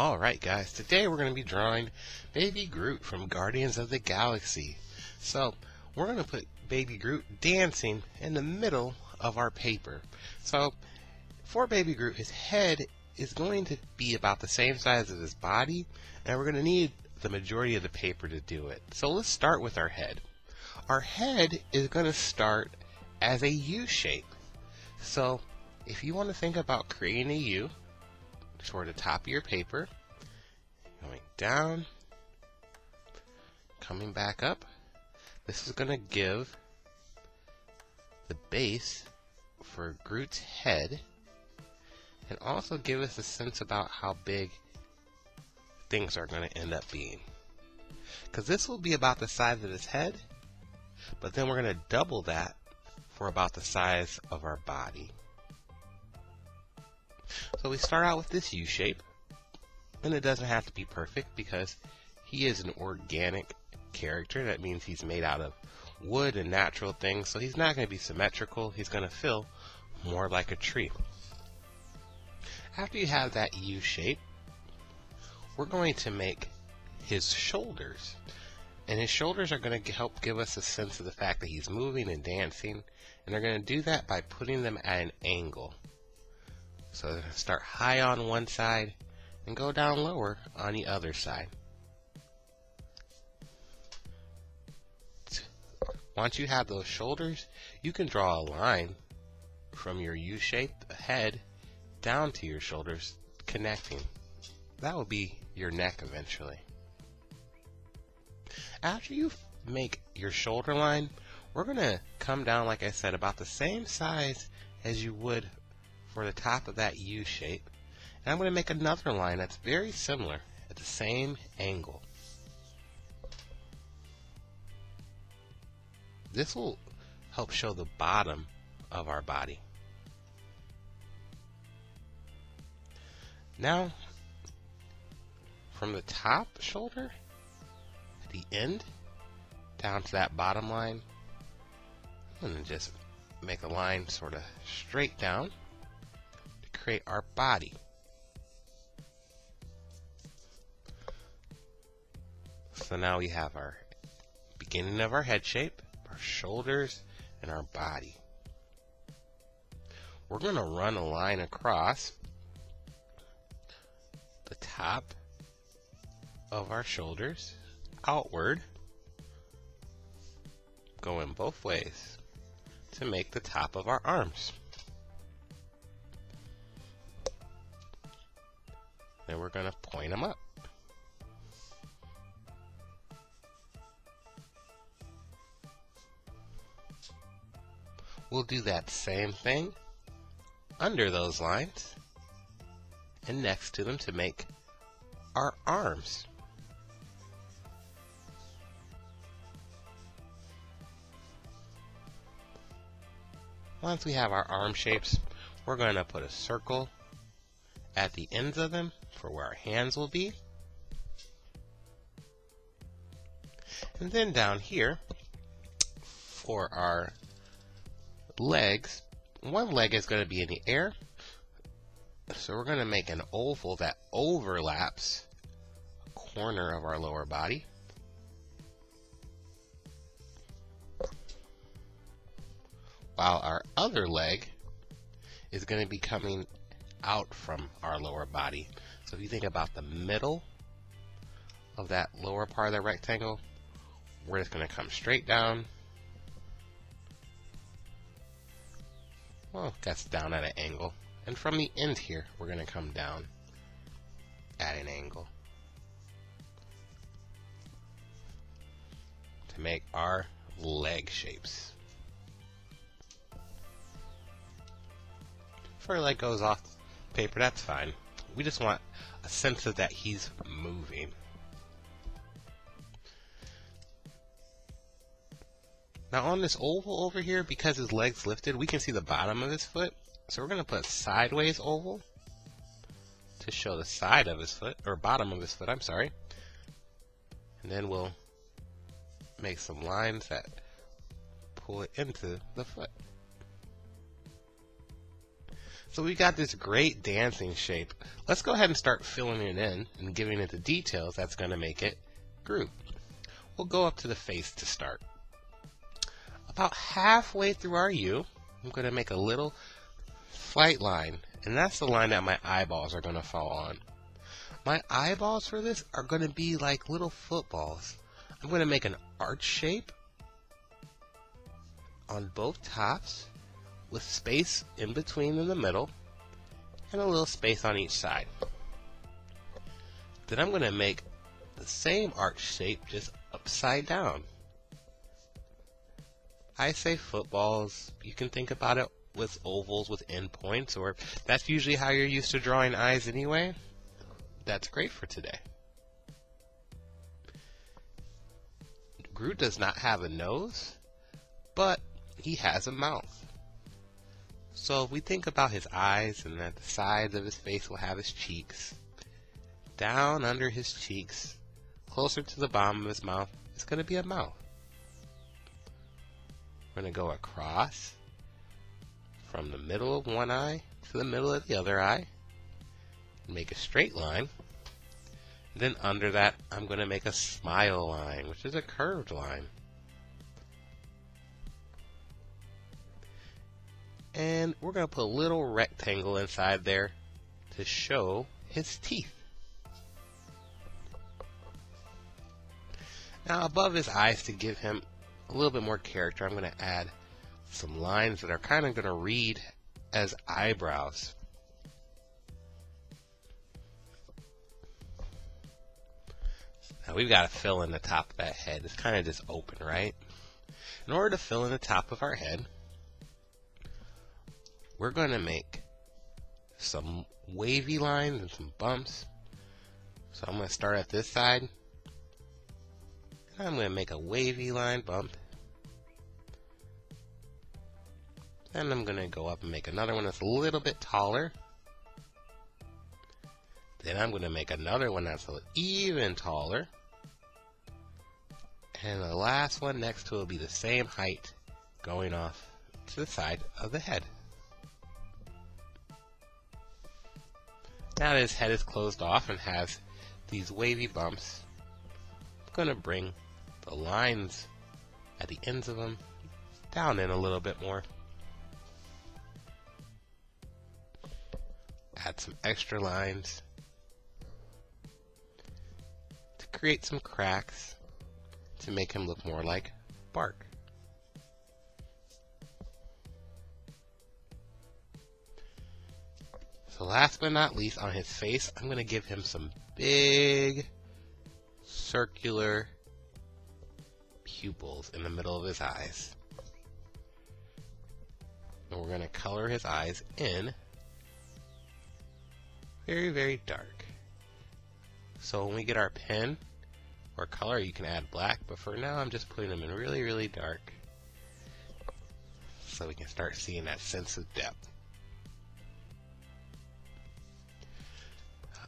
Alright guys, today we're going to be drawing Baby Groot from Guardians of the Galaxy. So, we're going to put Baby Groot dancing in the middle of our paper. So, for Baby Groot, his head is going to be about the same size as his body, and we're going to need the majority of the paper to do it. So let's start with our head. Our head is going to start as a U shape. So, if you want to think about creating a U, toward the top of your paper, going down, coming back up. This is going to give the base for Groot's head, and also give us a sense about how big things are going to end up being. Because this will be about the size of his head, but then we're going to double that for about the size of our body. So we start out with this U shape, and it doesn't have to be perfect because he is an organic character. That means he's made out of wood and natural things, so he's not going to be symmetrical. He's going to feel more like a tree. After you have that U shape, we're going to make his shoulders. And his shoulders are going to help give us a sense of the fact that he's moving and dancing, and they're going to do that by putting them at an angle. So they're going to start high on one side and go down lower on the other side. Once you have those shoulders, you can draw a line from your U-shaped head down to your shoulders, connecting. That will be your neck eventually. After you make your shoulder line, we're going to come down, like I said, about the same size as you would for the top of that U shape. And I'm going to make another line that's very similar at the same angle. This will help show the bottom of our body. Now, from the top shoulder, at the end, down to that bottom line, I'm going to just make a line sort of straight down to create our body. So now we have our beginning of our head shape, our shoulders, and our body. We're going to run a line across the top of our shoulders, outward, going both ways to make the top of our arms. Then we're going to point them up. We'll do that same thing under those lines and next to them to make our arms. Once we have our arm shapes, we're going to put a circle at the ends of them for where our hands will be. And then down here, for our legs, one leg is going to be in the air, so we're going to make an oval that overlaps a corner of our lower body. While our other leg is going to be coming out from our lower body. So if you think about the middle of that lower part of the rectangle, we're just going to come straight down. Well, that's down at an angle. And from the end here, we're going to come down at an angle to make our leg shapes. If our leg goes off paper, that's fine. We just want a sense of that he's moving. Now on this oval over here, because his leg's lifted, we can see the bottom of his foot. So we're going to put sideways oval to show the side of his foot, or bottom of his foot, I'm sorry. And then we'll make some lines that pull it into the foot. So we got this great dancing shape. Let's go ahead and start filling it in and giving it the details that's going to make it Groot. We'll go up to the face to start. About halfway through our U, I'm going to make a little slight line, and that's the line that my eyeballs are going to fall on. My eyeballs for this are going to be like little footballs. I'm going to make an arch shape on both tops with space in between in the middle and a little space on each side. Then I'm going to make the same arch shape just upside down. I say footballs. You can think about it with ovals with endpoints, or that's usually how you're used to drawing eyes anyway. That's great for today. Groot does not have a nose, but he has a mouth. So if we think about his eyes, and at the sides of his face will have his cheeks. Down under his cheeks, closer to the bottom of his mouth, is going to be a mouth. We're going to go across from the middle of one eye to the middle of the other eye. Make a straight line. Then under that, I'm going to make a smile line, which is a curved line. And we're going to put a little rectangle inside there to show his teeth. Now above his eyes, to give him a little bit more character, I'm going to add some lines that are kind of going to read as eyebrows. Now we've got to fill in the top of that head. It's kind of just open, right? In order to fill in the top of our head, we're going to make some wavy lines and some bumps. So I'm going to start at this side. And I'm going to make a wavy line bump. Then I'm going to go up and make another one that's a little bit taller. Then I'm going to make another one that's even taller. And the last one next to it will be the same height going off to the side of the head. Now that his head is closed off and has these wavy bumps, I'm going to bring the lines at the ends of them down in a little bit more. Add some extra lines to create some cracks to make him look more like bark. So last but not least, on his face, I'm going to give him some big circular pupils in the middle of his eyes. And we're going to color his eyes in very, very dark. So when we get our pen or color, you can add black, but for now I'm just putting them in really, really dark so we can start seeing that sense of depth.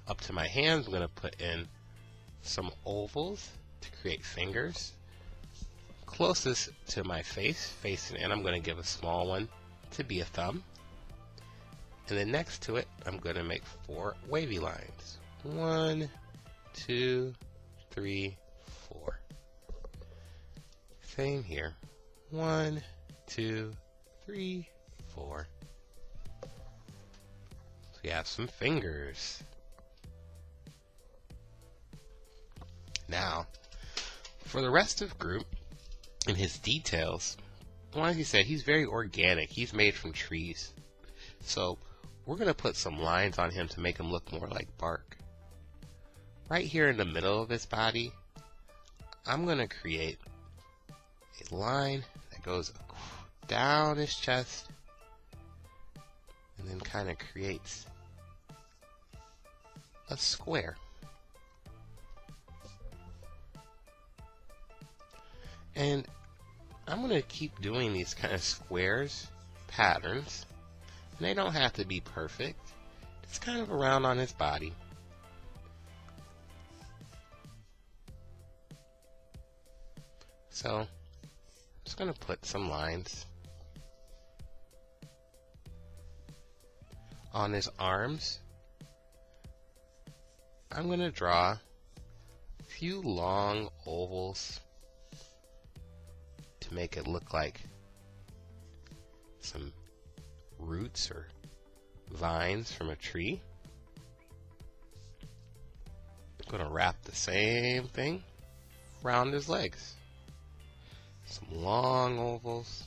Up to my hands, I'm going to put in some ovals to create fingers. Closest to my face, facing in, I'm going to give a small one to be a thumb. And then next to it, I'm going to make 4 wavy lines. 1, 2, 3, 4. Same here. 1, 2, 3, 4. So we have some fingers. Now, for the rest of Groot and his details, like you said, he's very organic. He's made from trees. So we're going to put some lines on him to make him look more like bark. Right here in the middle of his body, I'm going to create a line that goes down his chest and then kind of creates a square. And I'm going to keep doing these kind of squares, patterns. And they don't have to be perfect. It's kind of around on his body. So I'm just going to put some lines On his arms, I'm going to draw a few long ovals to make it look like some roots or vines from a tree. I'm going to wrap the same thing around his legs. Some long ovals,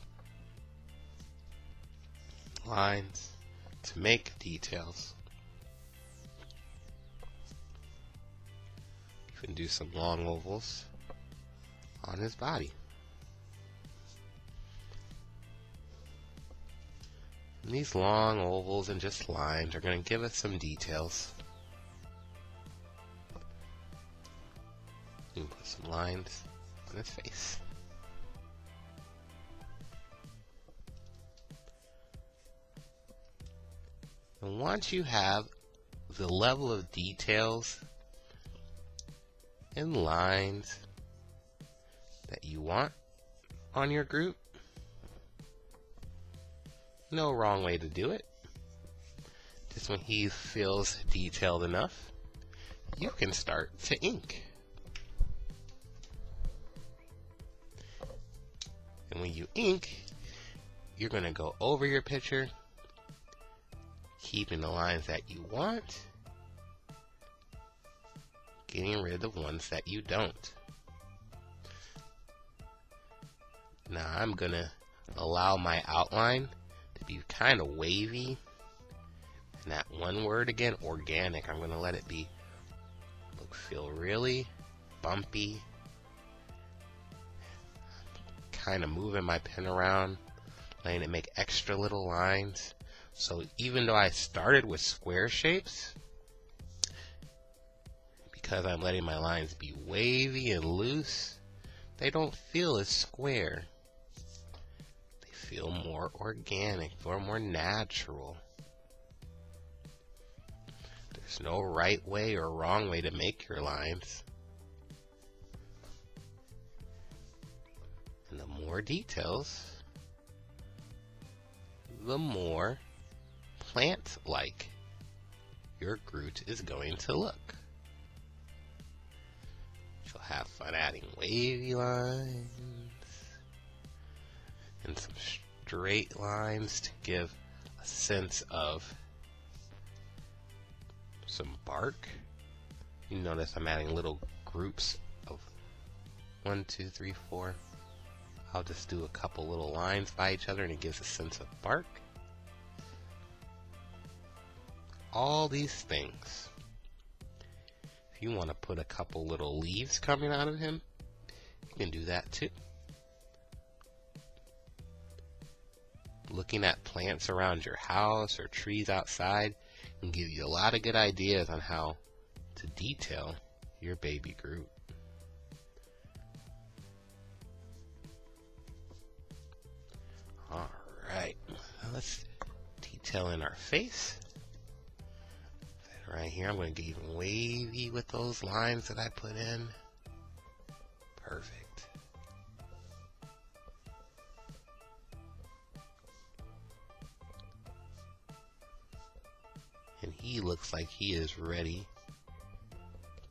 lines to make details. You can do some long ovals on his body. And these long ovals and just lines are going to give us some details. You can put some lines on his face. And once you have the level of details and lines that you want on your Groot, no wrong way to do it. Just when he feels detailed enough, you can start to ink. And when you ink, you're going to go over your picture, keeping the lines that you want, getting rid of the ones that you don't. Now I'm going to allow my outline to be kind of wavy. And that one word again, organic, I'm going to let it be, feel really bumpy. Kind of moving my pen around, letting it make extra little lines. So even though I started with square shapes, because I'm letting my lines be wavy and loose, they don't feel as square. They feel more organic or more natural. There's no right way or wrong way to make your lines. And the more details, the more plant-like your Groot is going to look. You'll have fun adding wavy lines and some straight lines to give a sense of some bark. You notice I'm adding little groups of 1, 2, 3, 4. I'll just do a couple little lines by each other and it gives a sense of bark. All these things. If you want to put a couple little leaves coming out of him, you can do that too. Looking at plants around your house or trees outside can give you a lot of good ideas on how to detail your baby Groot. Alright, let's detail in our face. Right here, I'm going to get even wavy with those lines that I put in. Perfect. And he looks like he is ready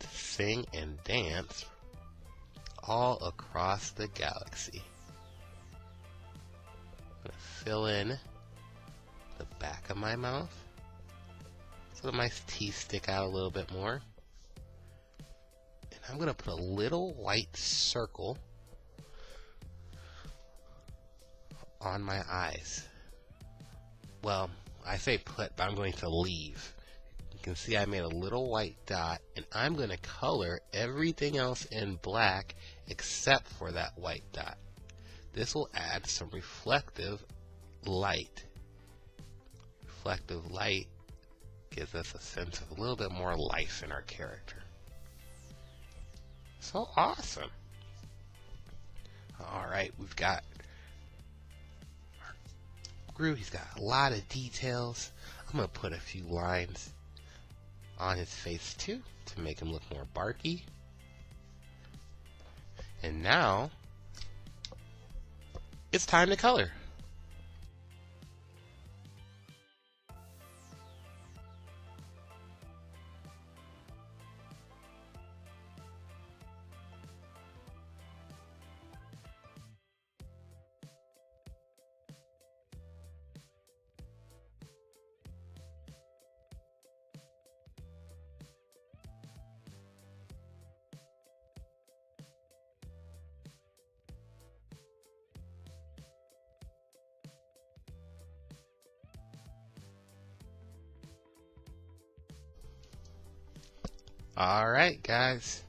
to sing and dance all across the galaxy. I'm going to fill in the back of my mouth so that my teeth stick out a little bit more. And I'm going to put a little white circle on my eyes. Well, I say put, but I'm going to leave. You can see I made a little white dot, and I'm going to color everything else in black except for that white dot. This will add some reflective light. Reflective light gives us a sense of a little bit more life in our character. So awesome. Alright, we've got our Groot. He's got a lot of details. I'm going to put a few lines on his face too to make him look more barky. And now it's time to color. Alright, guys.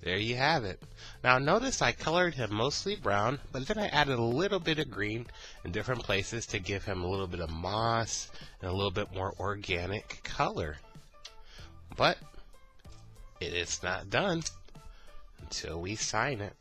There you have it. Now notice I colored him mostly brown, but then I added a little bit of green in different places to give him a little bit of moss and a little bit more organic color. But it is not done until we sign it.